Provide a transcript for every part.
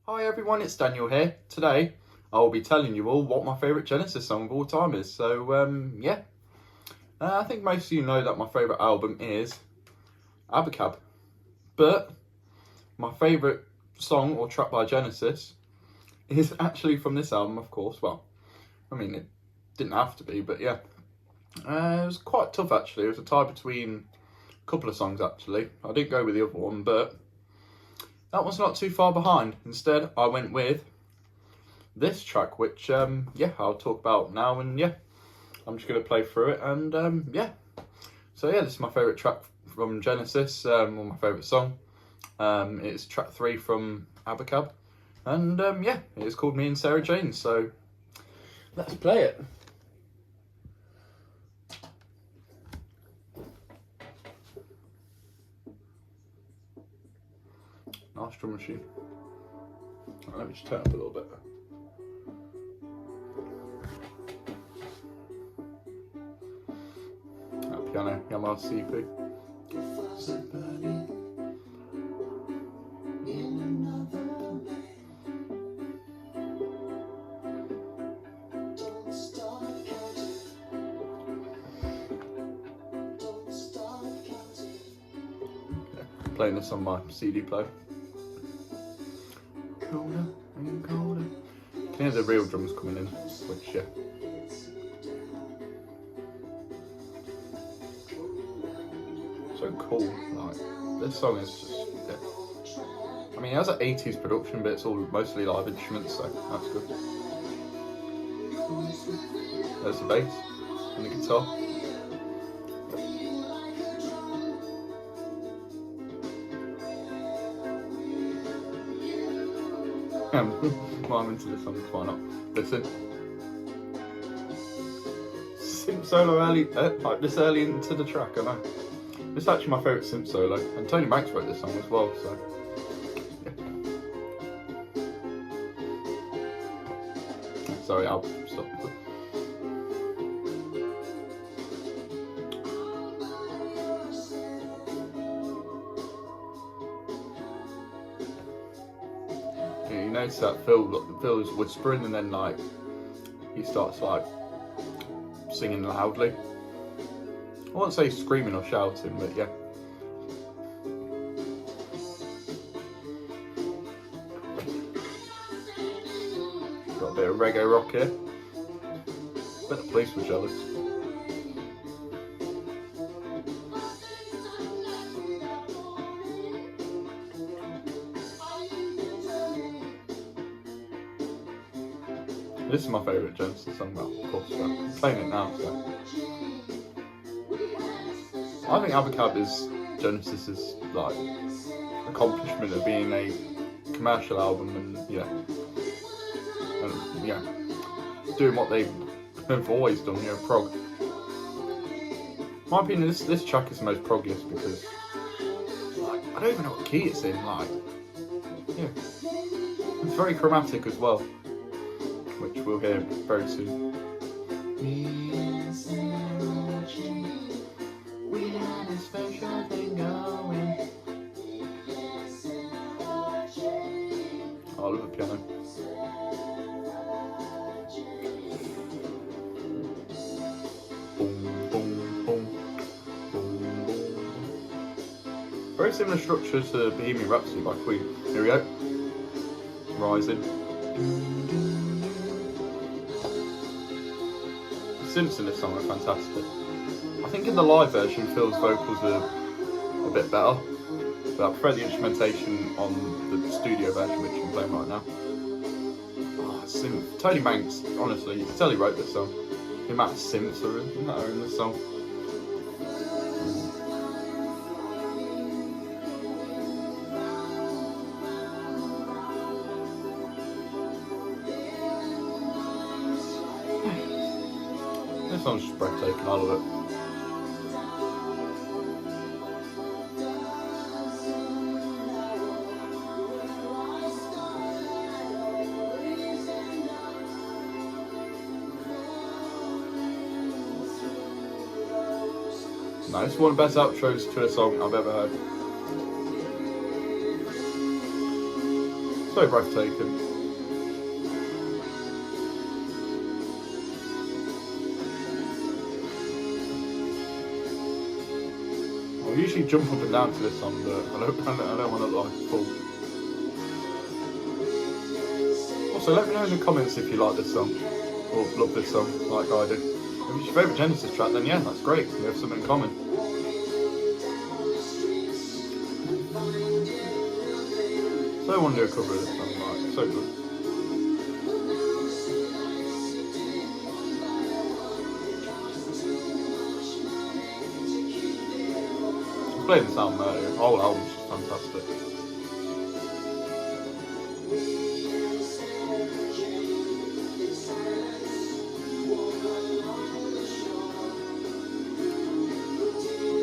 Hi everyone, it's Daniel here. Today I will be telling you all what my favourite Genesis song of all time is. I think most of you know that my favourite album is Abacab. But my favourite song or track by Genesis is actually from this album, of course. Well, I mean, it didn't have to be, but yeah. It was quite tough actually. It was a tie between a couple of songs actually. I didn't go with the other one, but that was not too far behind. Instead, I went with this track, which, I'll talk about now. And I'm just going to play through it. And, this is my favourite track from Genesis, or my favourite song. It's track 3 from Abacab. And, it is called Me and Sarah Jane. So, let's play it. Nice drum machine. Right, let me just turn up a little bit. That piano, Yamaha CP. Playing this on my CD player. Colder and colder. You can hear the real drums coming in, which so cool. Like, this song is just, I mean, it has an 80s production, but it's all mostly live instruments, so that's good. There's the bass and the guitar. Well, I'm into this song, why not? Listen. Synth solo early, like this early into the track, I know. It's actually my favourite synth solo, and Tony Banks wrote this song as well, so. Yeah. Sorry, I'll stop. You notice that Phil is whispering, and then like he starts like singing loudly. I won't say screaming or shouting, but yeah. Got a bit of reggae rock here. Bet the police were jealous. This is my favourite Genesis song, of course, so I'm playing it now, so. I think Abacab is Genesis's, like, accomplishment of being a commercial album and doing what they have always done, prog. In my opinion, this track is the most proggiest because, like, I don't even know what key it's in, like, It's very chromatic as well, which we'll hear very soon. We had a special thing going. I love the piano. Boom, boom, boom, boom, boom. Very similar structure to Bohemian Rhapsody by Queen. Here we go. Rising. The synths in this song are fantastic. I think in the live version, Phil's vocals are a bit better, but I prefer the instrumentation on the studio version, which I'm playing right now. Synth. Tony Banks, honestly, you can tell he wrote this song. The amount of synths that are in this song. This song's just breathtaking, I love it. No, it's one of the best outros to a song I've ever heard. So breathtaking. I usually jump up and down to this song, but I don't want to like fall. Also, let me know in the comments if you like this song or love this song like I do. If it's your favourite Genesis track, then yeah, that's great. We have something in common. So I want to do a cover of this song, like, so good. Playing the sound the whole album's just fantastic.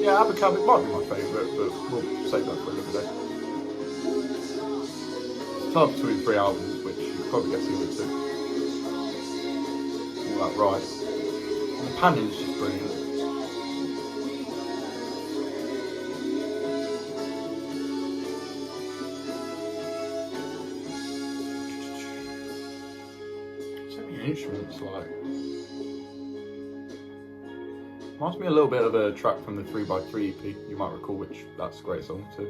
Yeah, Abacab, it might be my favourite, but we'll save that for another day. It's tough between 3 albums, which you could probably guess the other 2. All that right. And the panning is just brilliant. Instruments, like, reminds me a little bit of a track from the 3x3 EP, you might recall, which that's a great song too.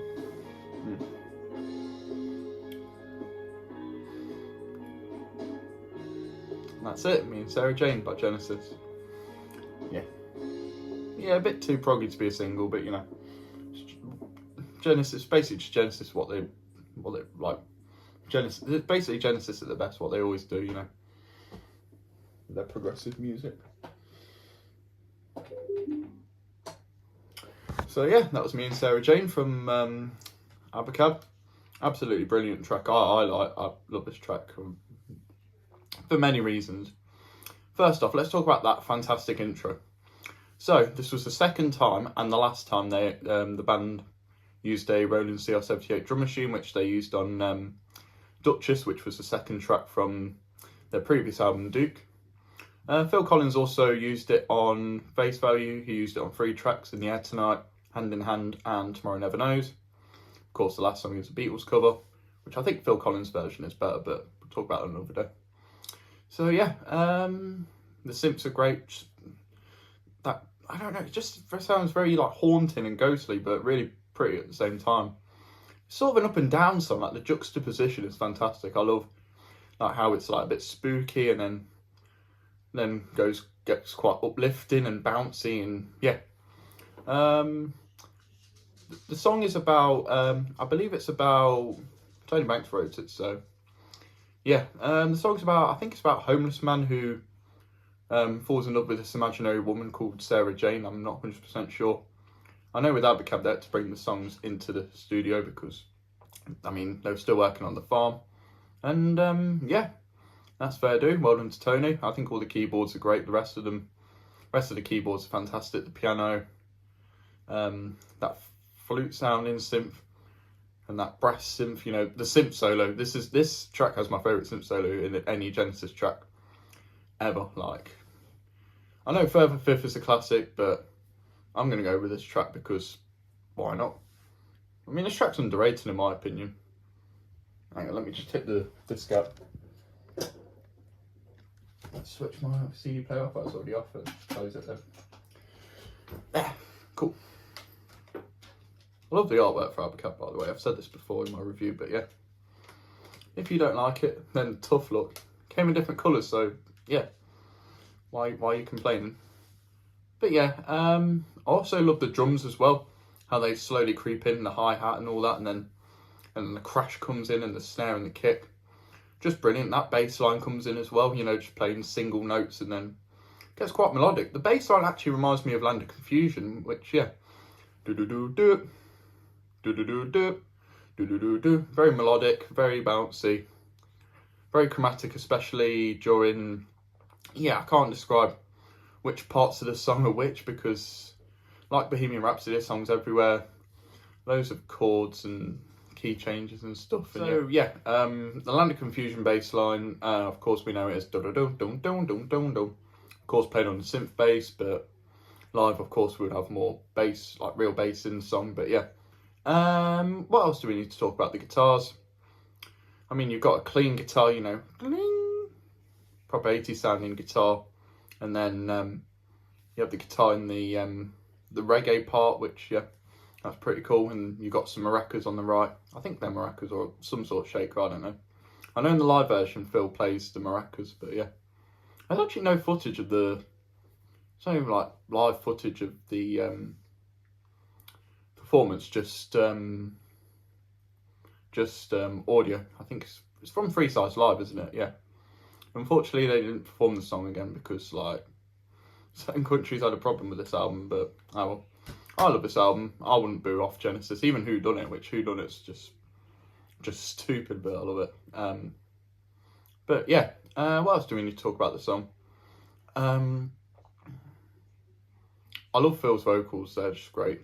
And that's it, Me and Sarah Jane by Genesis. Yeah, a bit too proggy to be a single, but you know, Genesis, basically just Genesis, what they like. Genesis, basically Genesis at the best, what they always do, you know. Their progressive music. So yeah, that was Me and Sarah Jane from Abacab. Absolutely brilliant track. I love this track for many reasons. First off, let's talk about that fantastic intro. So this was the second time and the last time they the band used a Roland CR78 drum machine, which they used on Duchess, which was the second track from their previous album, Duke. Phil Collins also used it on Face Value. He used it on 3 tracks, In the Air Tonight, Hand in Hand, and Tomorrow Never Knows. Of course, the last song is a Beatles cover, which I think Phil Collins' version is better, but we'll talk about it another day. So yeah, the synths are great. That, I don't know, it just sounds very like haunting and ghostly, but really pretty at the same time. It's sort of an up and down song, like the juxtaposition is fantastic. I love like how it's like a bit spooky and then gets quite uplifting and bouncy, and yeah. The song is about I believe it's about Tony Banks wrote it, so yeah. The song's about, I think it's about a homeless man who falls in love with this imaginary woman called Sarah Jane. I'm not 100% sure. I know with Abacab they had to bring the songs into the studio because, I mean, they were still working on the farm, and yeah. That's fair do. Well done to Tony. I think all the keyboards are great. The rest of the keyboards are fantastic. The piano, that flute sounding synth, and that brass synth. You know, the synth solo. This track has my favourite synth solo in any Genesis track ever. Like, I know Further Fifth is a classic, but I'm gonna go with this track because why not? I mean, this track's underrated in my opinion. Hang on, let me just hit the disc out. Let's switch my CD player off. That's already off, and close it then. Yeah, cool. I love the artwork for Abacab, by the way. I've said this before in my review, but yeah. If you don't like it, then tough luck. Came in different colours, so yeah. Why are you complaining? But yeah, I also love the drums as well. How they slowly creep in, the hi-hat and all that, and then the crash comes in and the snare and the kick. Just brilliant. That bass line comes in as well, you know, just playing single notes and then gets quite melodic. The bass line actually reminds me of Land of Confusion, which, yeah, do-do-do-do, do-do-do-do, do-do-do-do. Very melodic, very bouncy, very chromatic, especially during, yeah, I can't describe which parts of the song are which because, like Bohemian Rhapsody, there's songs everywhere, loads of chords and key changes and stuff. And so yeah, the Land of Confusion bass line, of course we know it as dun dun dun dun dun dun dun. Of course played on the synth bass, but live of course we would have more bass, like real bass in the song. But yeah, what else do we need to talk about? The guitars. I mean, you've got a clean guitar, you know, proper 80s sounding guitar, and then you have the guitar in the reggae part, which, yeah, that's pretty cool. And you've got some maracas on the right. I think they're maracas or some sort of shaker, I don't know. I know in the live version Phil plays the maracas, but yeah. There's actually no footage of the, it's not even like live footage of the performance, just audio. I think it's from Free Size Live, isn't it? Yeah. Unfortunately, they didn't perform the song again because, like, certain countries had a problem with this album, but oh well. I love this album. I wouldn't boo off Genesis, even Who Done It, which Who Done It's just stupid, but I love it. But yeah, what else do we need to talk about the song? I love Phil's vocals. They're just great.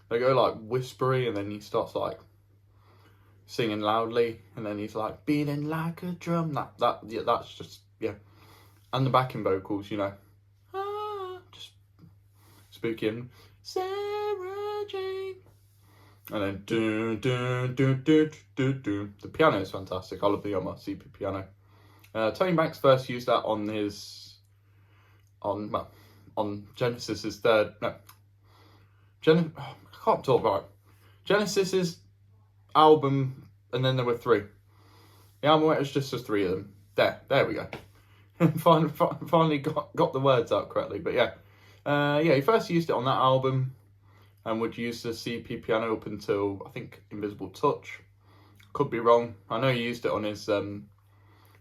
They go like whispery, and then he starts like singing loudly, and then he's like beating like a drum. That's just, yeah. And the backing vocals, you know, just spooky and Sarah Jane, and then do do do do do do. The piano is fantastic. I love the Yamaha CP piano. Tony Banks first used that on his on Genesis's third. No, I can't talk about it. Genesis's album, and then there were three. The album it was just the three of them. There we go. finally got the words out correctly. But yeah, he first used it on that album, and would use the CP piano up until I think Invisible Touch. Could be wrong. I know he used it on his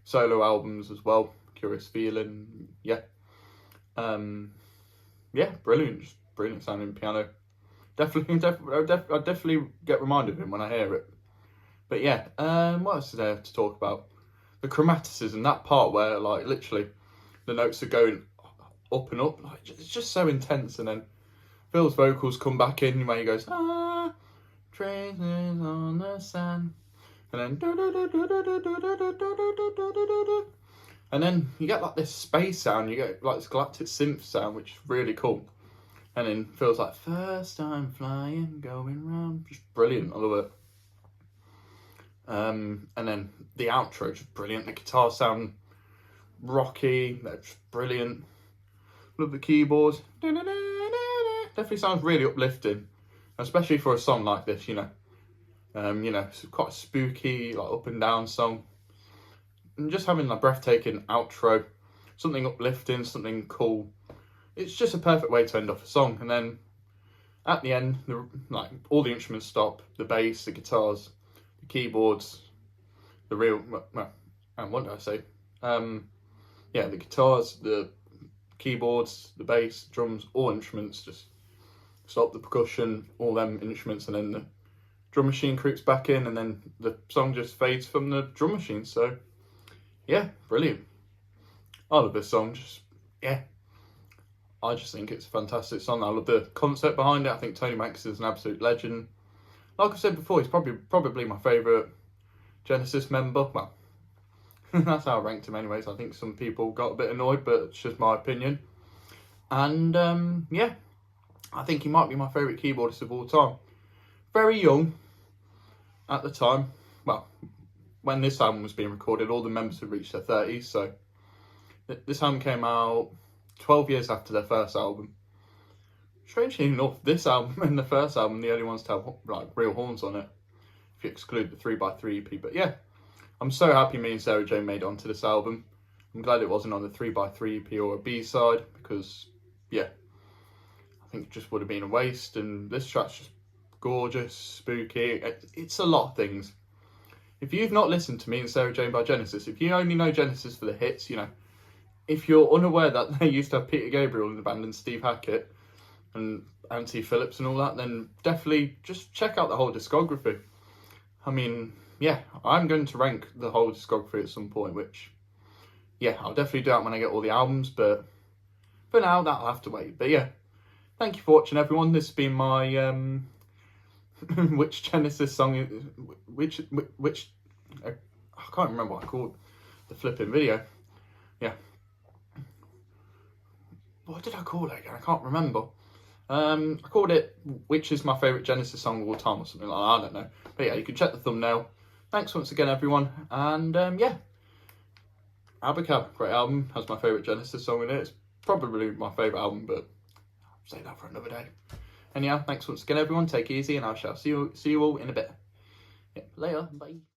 solo albums as well. Curious Feeling, yeah, brilliant, just brilliant sounding piano. I definitely get reminded of him when I hear it. But yeah, what else is there to talk about? The chromaticism, that part where like literally the notes are going up and up, like it's just so intense. And then Phil's vocals come back in where he goes, traces on the sand, and then you get like this space sound, you get like this galactic synth sound, which is really cool. And then Phil's like, first time flying, going round, just brilliant. I love it. And then the outro, just brilliant. The guitar sound rocky, that's brilliant. Love the keyboards. Definitely sounds really uplifting, especially for a song like this, you know. It's quite a spooky, like up and down song. And just having a breathtaking outro, something uplifting, something cool. It's just a perfect way to end off a song. And then at the end, all the instruments stop, the bass, the guitars, the keyboards, the what did I say? The guitars, the keyboards, the bass, drums, all instruments just stop, the percussion, all them instruments, and then the drum machine creeps back in, and then the song just fades from the drum machine. So yeah, brilliant. I love this song. I just think it's a fantastic song. I love the concept behind it. I think Tony Banks is an absolute legend. Like I said before, he's probably my favourite Genesis member. Well, that's how I ranked him anyways. I think some people got a bit annoyed, but it's just my opinion. And I think he might be my favourite keyboardist of all time. Very young at the time. Well, when this album was being recorded, all the members had reached their 30s. So this album came out 12 years after their first album. Strangely enough, this album and the first album, the only ones to have like real horns on it, if you exclude the 3x3 EP. But yeah, I'm so happy me and Sarah Jane made it onto this album. I'm glad it wasn't on the 3x3 EP or a B-side, because yeah, I think it just would have been a waste. And this track's just gorgeous, spooky. It's a lot of things. If you've not listened to Me and Sarah Jane by Genesis, if you only know Genesis for the hits, you know, if you're unaware that they used to have Peter Gabriel in the band and Steve Hackett and Auntie Phillips and all that, then definitely just check out the whole discography. I mean, yeah, I'm going to rank the whole discography at some point, which, yeah, I'll definitely do that when I get all the albums, but for now, that'll have to wait. But yeah, thank you for watching, everyone. This has been my, which Genesis song, which, I can't remember what I called the flipping video. Yeah. What did I call it again? I can't remember. I called it, which is my favourite Genesis song of all time or something like that. I don't know. But yeah, you can check the thumbnail. thanks once again, everyone. And yeah, Abacab, great album. Has my favourite Genesis song in it. It's probably my favourite album, but I'll say that for another day. And yeah, thanks once again, everyone. Take it easy, and I shall see you all in a bit. Yeah, later. Bye.